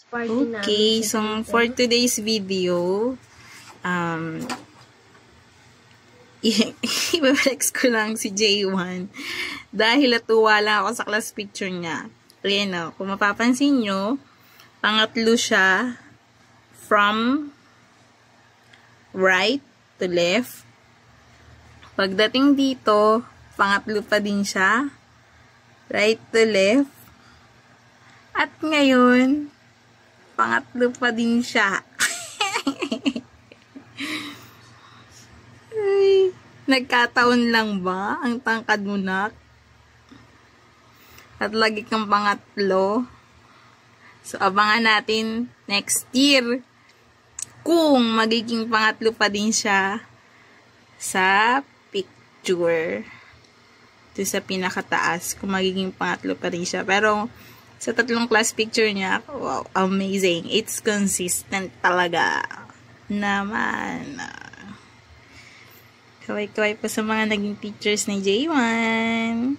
Okay, so for today's video, i-flex ko lang si J1 dahil natuwa lang ako sa class picture niya. Ayan o, kung mapapansin nyo, pangatlo siya from right to left. Pagdating dito, pangatlo pa din siya, right to left. At ngayon, pangatlo pa din siya. Ay, nagkataon lang ba ang tangkad mo, nak? At lagi kang pangatlo. So, abangan natin next year kung magiging pangatlo pa din siya sa picture. Ito sa pinakataas, kung magiging pangatlo pa din siya. Pero, sa tatlong class picture niya, wow, amazing. It's consistent talaga. Naman. Kaway-kaway po sa mga naging teachers ni J1.